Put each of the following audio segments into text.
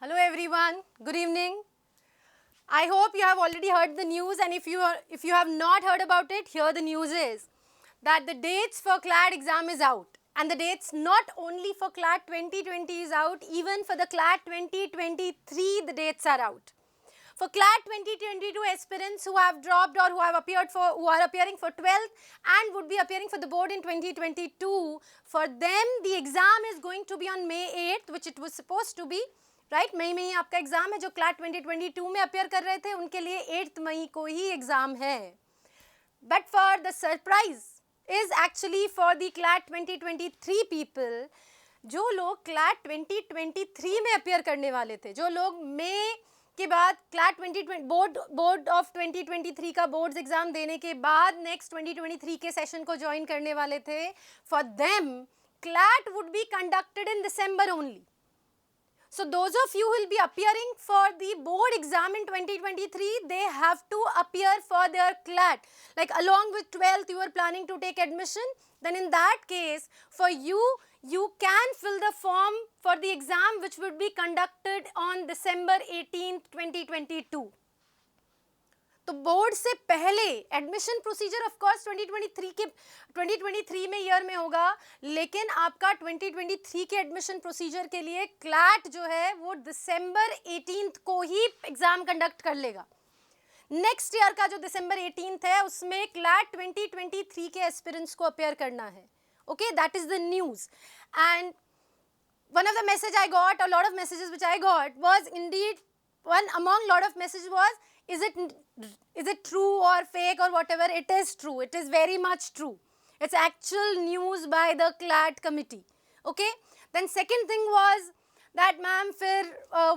Hello everyone, good evening. I hope you have already heard the news, and if you have not heard about it, here the news is that the dates for CLAT exam is out, and the dates not only for CLAT 2020 is out, even for the CLAT 2023 the dates are out. For CLAT 2022 aspirants who have dropped or who are appearing for 12th and would be appearing for the board in 2022, for them the exam is going to be on May 8th, which it was supposed to be. Right मई में ही आपका exam है. जो CLAT 2022 में appear कर रहे थे उनके लिए 8 मई को ही एग्जाम है. But for the surprise is actually for the CLAT 2023 people, जो लोग क्लैट 2023 में अपेयर करने वाले थे, जो लोग मई के बाद क्लैट 2020 बोर्ड ऑफ 2023 का बोर्ड्स एग्जाम देने के बाद नेक्स्ट 2023 के सेशन को ज्वाइन करने वाले थे, for them CLAT would be conducted in December only. So those of you who will be appearing for the board exam in 2023, they have to appear for their CLAT. Like along with 12th you are planning to take admission, then in that case for you, you can fill the form for the exam which would be conducted on December 18th, 2022. तो board से पहले admission procedure of course 2023 में year में होगा, लेकिन आपका 2023 के admission procedure के लिए क्लैट जो है वो दिसंबर 18th को ही एग्जाम कंडक्ट कर लेगा. नेक्स्ट ईयर का जो दिसंबर 18th है उसमें क्लैट 2023 के एस्पिरेंट्स को अपेयर करना है. Okay, that is the news. And one of the message I got, a lot of messages which I got was indeed, one among lot of messages was, is it true or fake or whatever? It is true. It is very much true. It's actual news by the CLAT committee. Okay. Then second thing was that ma'am,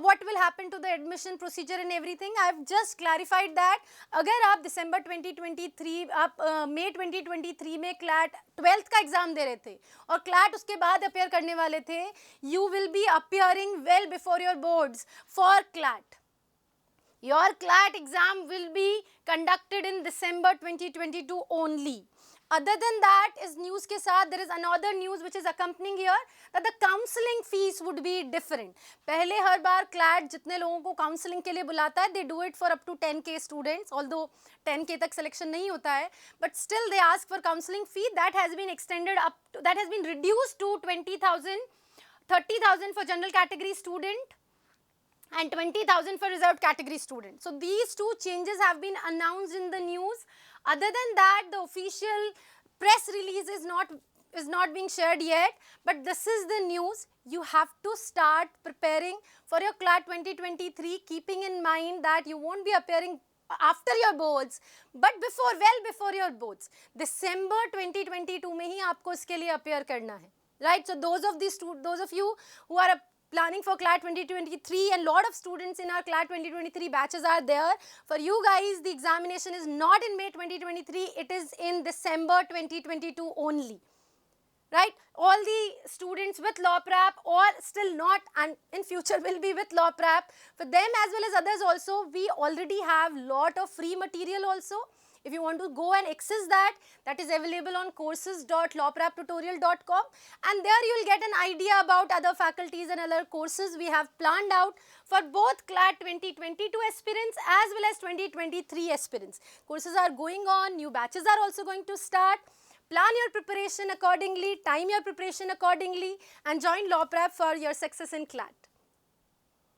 what will happen to the admission procedure and everything? I have just clarified that. अगर आप December 2023 आप May 2023 में CLAT 12th का exam दे रहे थे और CLAT उसके बाद अपेयर करने वाले थे, you will be appearing well before your boards for CLAT. Your CLAT exam will be conducted in December 2022 only. Other than that is news के साथ there is another news which is accompanying here, that the counseling fees would be different. पहले हर बार CLAT जितने लोगों को counseling के लिए बुलाता है, they do it for up to 10k students, although 10k तक selection नहीं होता है, but still they ask for counseling fee. That has been extended up to, that has been reduced to 20,000, 30,000 for general category student and 20,000 for reserved category students. So these two changes have been announced in the news. Other than that, the official press release is not being shared yet, but this is the news. You have to start preparing for your CLAT 2023, keeping in mind that you won't be appearing after your boards, but well before your boards. December 2022 में ही आपको इसके लिए appear करना है, right? So those of you who are planning for CLAT 2023, and lot of students in our CLAT 2023 batches are there. For you guys, the examination is not in May 2023, it is in December 2022 only. Right? All the students with law prep or still not and in future will be with law prep, for them as well as others also, we already have lot of free material also. If you want to go and access that, that is available on courses.lawpreptutorial.com, and there you will get an idea about other faculties and other courses we have planned out for both CLAT 2022 aspirants as well as 2023 aspirants. Courses are going on, new batches are also going to start. Plan your preparation accordingly, time your preparation accordingly, and join law prep for your success in CLAT.